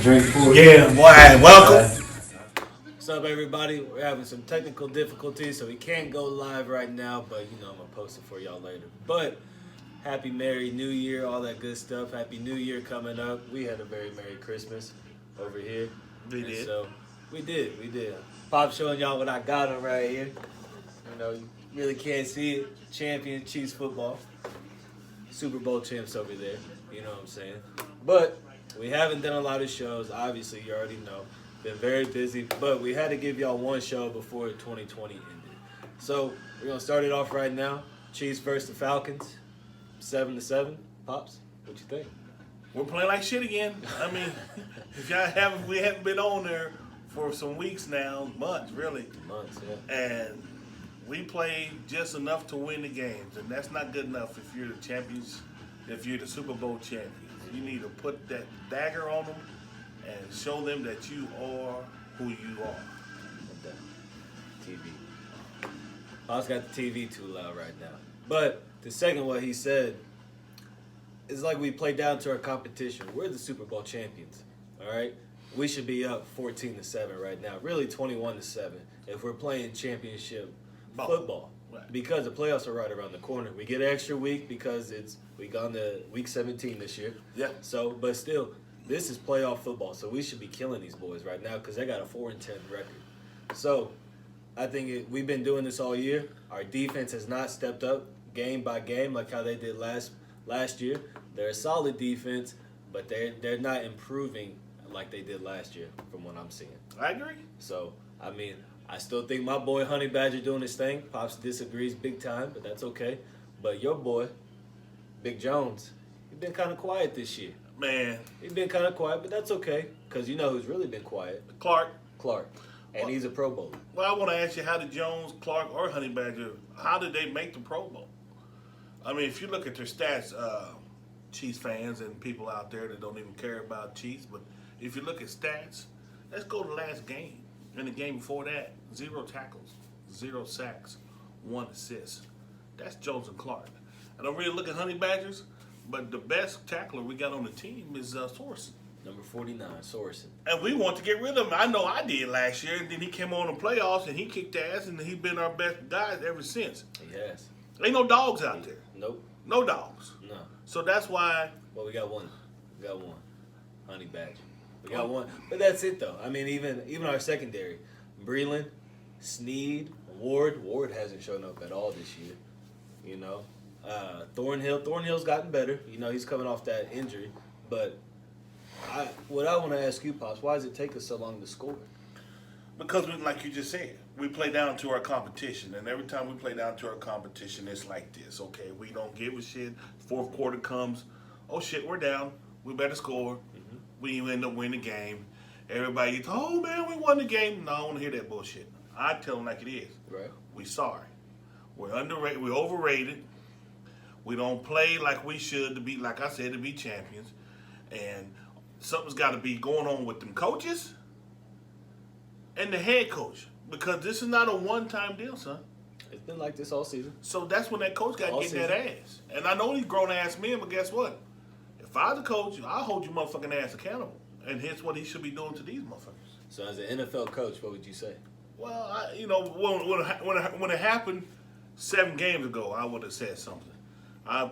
drink for you. Yeah, boy, welcome. What's up, everybody? We're having some technical difficulties, so we can't go live right now, but I'm gonna post it for y'all later. But happy Merry New Year, all that good stuff. Happy New Year coming up. We had a very Merry Christmas over here. We did. So we did. Pop showing y'all what I got on right here. You really can't see it. Champion Chiefs football. Super Bowl champs over there. You know what I'm saying? But we haven't done a lot of shows. Obviously, you already know. Been very busy, but we had to give y'all one show before 2020 ended. So we're gonna start it off right now. Chiefs versus the Falcons, 7-7. Pops, what you think? We're playing like shit again. I mean, if we haven't been on there for some weeks now, months really. Months, yeah. And we played just enough to win the games, and that's not good enough if you're the champions, if you're the Super Bowl champions. You need to put that dagger on them and show them that you are who you are. TV. Pops got the TV too loud right now. But to second what he said, it's like we play down to our competition. We're the Super Bowl champions, all right? We should be up 14-7 right now, really 21-7 if we're playing championship football. Right. Because the playoffs are right around the corner. We get an extra week because we gone to week 17 this year. Yeah. So, but still, this is playoff football, so we should be killing these boys right now because they got a 4-10 record. So, I think we've been doing this all year. Our defense has not stepped up game by game like how they did last year. They're a solid defense, but they're not improving like they did last year from what I'm seeing. I agree. So, I mean, I still think my boy Honey Badger doing his thing. Pops disagrees big time, but that's okay. But your boy, Big Jones, he's been kind of quiet this year. Man. He's been kind of quiet, but that's okay. Because you know who's really been quiet? Clark. And he's a Pro Bowler. Well, I want to ask you, how did Jones, Clark, or Honey Badger, how did they make the Pro Bowl? I mean, if you look at their stats, Chiefs fans and people out there that don't even care about Chiefs, but if you look at stats, let's go to the last game. In the game before that, 0 tackles, 0 sacks, 1 assist. That's Jones and Clark. I don't really look at Honey Badgers, but the best tackler we got on the team is Sorensen. Number 49, Sorensen. And we want to get rid of him. I know I did last year, and then he came on the playoffs, and he kicked ass, and he's been our best guy ever since. Yes. Ain't no dogs out there. Nope. No dogs. No. So that's why. Well, we got one. Honey Badger. We got one. But that's it, though. I mean, even our secondary. Breland, Sneed, Ward. Ward hasn't shown up at all this year. You know. Thornhill. Thornhill's gotten better. You know, he's coming off that injury. But what I want to ask you, Pops, why does it take us so long to score? Because, like you just said, we play down to our competition. And every time we play down to our competition, it's like this. Okay, we don't give a shit. Fourth quarter comes. Oh, shit, we're down. We better score. Mm-hmm. We end up winning the game. Everybody gets, oh, man, we won the game. No, I don't want to hear that bullshit. I tell them like it is. Right. We sorry. We're underrated. We're overrated. We don't play like we should to be, like I said, to be champions. And something's got to be going on with them coaches and the head coach, because this is not a one-time deal, son. It's been like this all season. So that's when that coach got to get that ass. And I know these grown-ass men, but guess what? If I was the coach, I'll hold your motherfucking ass accountable. And here's what he should be doing to these motherfuckers. So as an NFL coach, what would you say? Well, when it happened 7 games ago, I would have said something. I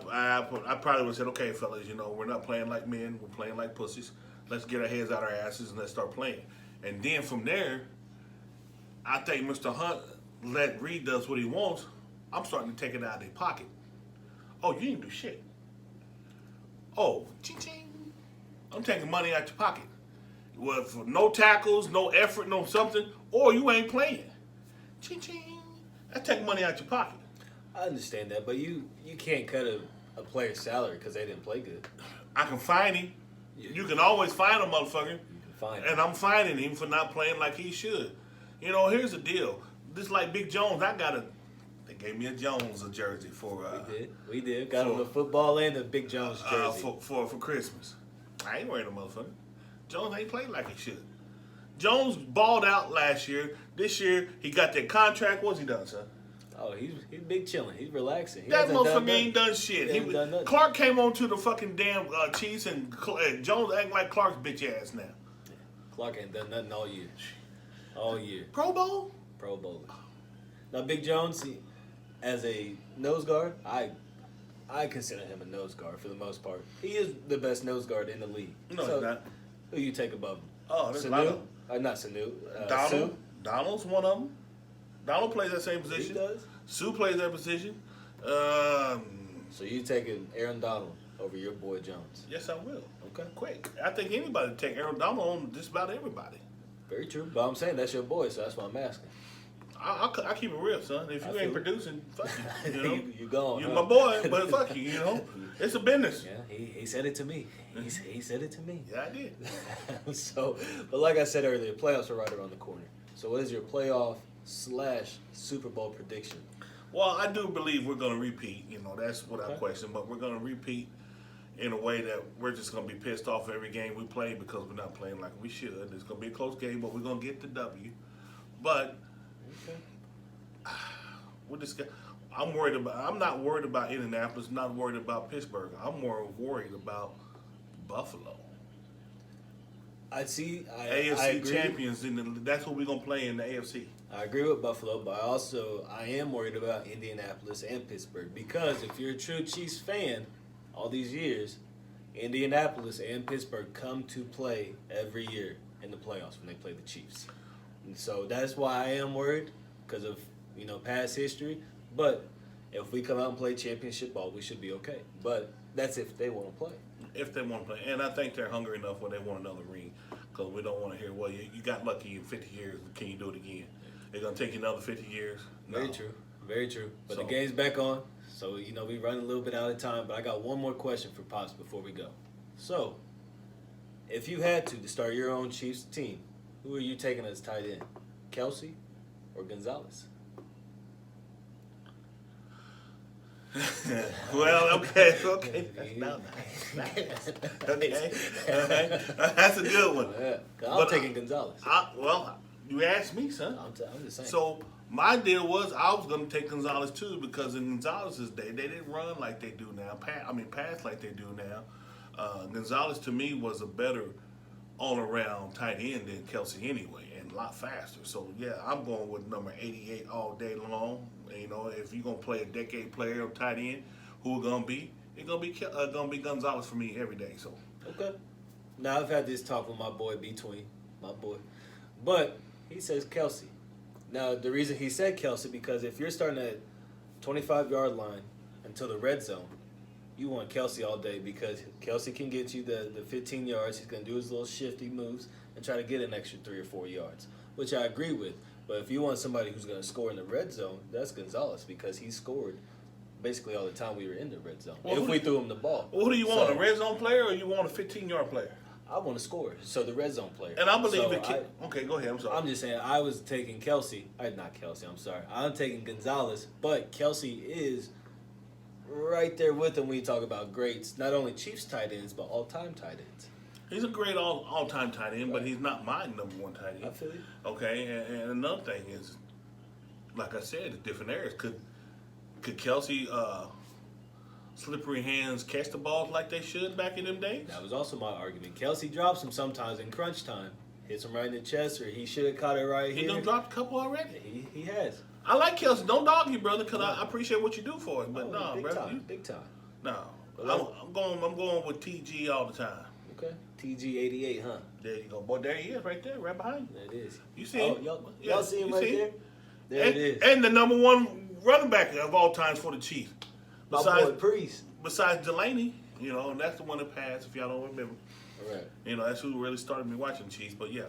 probably would have said, okay, fellas, we're not playing like men. We're playing like pussies. Let's get our heads out our asses and let's start playing. And then from there, I think Mr. Hunt let Reed does what he wants. I'm starting to take it out of their pocket. Oh, you didn't do shit. Oh, ching-ching. I'm taking money out your pocket. Well, for no tackles, no effort, no something, or you ain't playing. Ching-ching. That's taking money out your pocket. I understand that, but you can't cut a player's salary because they didn't play good. I can fine him. Yeah. You can always fine a motherfucker. You can fine him. And I'm fining him for not playing like he should. Here's the deal. This like Big Jones, they gave me a Jones jersey for. We did. Got him the football and the Big Jones jersey for Christmas. I ain't wearing a motherfucker. Jones ain't played like he should. Jones balled out last year. This year he got that contract. What's he done, son? Oh, he's big chilling. He's relaxing. That motherfucker ain't done shit. He done Clark came on to the fucking damn Chiefs, and Jones acting like Clark's bitch ass now. Clark ain't done nothing all year. All year. Pro Bowl? Pro Bowler. Now, Big Jones, as a nose guard, I consider him a nose guard for the most part. He is the best nose guard in the league. No, he's not. Who you take above him? Oh, there's a lot of Sanu? them. Not Sanu. Donald. Sue? Donald's one of them. Donald plays that same position. He does? Sue plays that position. So you taking Aaron Donald over your boy Jones? Yes, I will. Okay. Quick. I think anybody would take Aaron Donald on just about everybody. Very true. But I'm saying that's your boy, so that's why I'm asking. I keep it real, son. If you ain't producing, fuck you. You know? you gone. You're huh? my boy, but fuck you, you know? It's a business. Yeah, he said it to me. He said it to me. Yeah, I did. So, but like I said earlier, playoffs are right around the corner. So what is your playoff / Super Bowl prediction? Well, I do believe we're going to repeat. You know, that's what I Okay. question. But we're going to repeat in a way that we're just going to be pissed off every game we play because we're not playing like we should. It's going to be a close game, but we're going to get the W. But Okay. we're just. I'm worried about. I'm not worried about Indianapolis. Not worried about Pittsburgh. I'm more worried about Buffalo. I AFC agree. champions. That's what we're going to play in the AFC. I agree with Buffalo, but I am worried about Indianapolis and Pittsburgh because if you're a true Chiefs fan, all these years, Indianapolis and Pittsburgh come to play every year in the playoffs when they play the Chiefs. And so that's why I am worried because of past history. But if we come out and play championship ball, we should be okay. But that's if they want to play. If they want to play. And I think they're hungry enough where they want another ring. Because we don't want to hear, well, you got lucky in 50 years. Can you do it again? It's going to take you another 50 years? No. Very true. Very true. But So- the game's back on. So, we run a little bit out of time. But I got one more question for Pops before we go. So, if you had to start your own Chiefs team, who are you taking as tight end? Kelsey or Gonzalez? Well, okay. Okay. That's a good one. Yeah, 'cause I'm But taking Gonzalez. You asked me, son. I'm just saying. So my deal was I was going to take Gonzalez too because in Gonzalez's day they didn't run like they do now. Pass like they do now. Gonzalez to me was a better all-around tight end than Kelsey anyway, and a lot faster. So yeah, I'm going with number 88 all day long. If you're gonna play a decade player or tight end, who it gonna be? It's gonna be Gonzalez for me every day. So Okay. Now, I've had this talk with my boy Between, my boy. But he says Kelsey. Now, the reason he said Kelsey, because if you're starting at 25-yard line until the red zone, you want Kelsey all day because Kelsey can get you the 15 yards. He's going to do his little shifty moves and try to get an extra 3 or 4 yards, which I agree with. But if you want somebody who's going to score in the red zone, that's Gonzalez because he scored basically all the time we were in the red zone. Well, if we threw him the ball. well, who do you want? A red zone player or you want a 15-yard player? I want to score, so the red zone player. And I believe So it can. Okay, go ahead. I'm sorry. I'm just saying, I was taking Kelsey. Not Kelsey, I'm sorry. I'm taking Gonzalez, but Kelsey is right there with him when you talk about greats. Not only Chiefs tight ends, but all-time tight ends. He's a great all-time tight end, but he's not my number one tight end. I feel you. Okay, and another thing is, like I said, the different areas. Could Kelsey slippery hands catch the balls like they should back in them days? That was also my argument. Kelsey drops him sometimes in crunch time. Hits him right in the chest, or he should have caught it right He here. done dropped a couple already. He has. I like Kelsey. Don't dog you, brother, because I appreciate what you do for us. But Oh, no, big brother, time, big time. no. Well, I'm going with TG all the time. Okay. TG88, huh? There you go, boy. There he is, right there, right behind you. There it is. You see Oh, him? y'all see him you right see there? him? There it is. And the number one running back of all times for the Chiefs. My boy Priest. Besides Delaney, and that's the one that passed, if y'all don't remember. All right. That's who really started me watching the Chiefs. But yeah,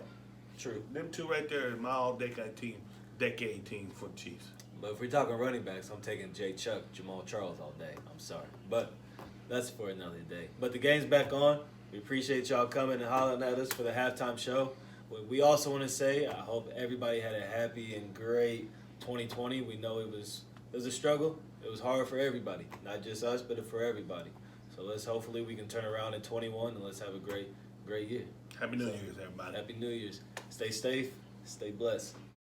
True. them two right there is my all-decade team for the Chiefs. But if we're talking running backs, I'm taking Jay Chuck, Jamal Charles all day. I'm sorry. But that's for another day. But the game's back on. We appreciate y'all coming and hollering at us for the halftime show. We also want to say I hope everybody had a happy and great 2020. We know it was a struggle. It was hard for everybody, not just us, but for everybody. So hopefully we can turn around in 21 and let's have a great year. Happy New Year's, everybody. Happy New Year's. Stay safe. Stay blessed.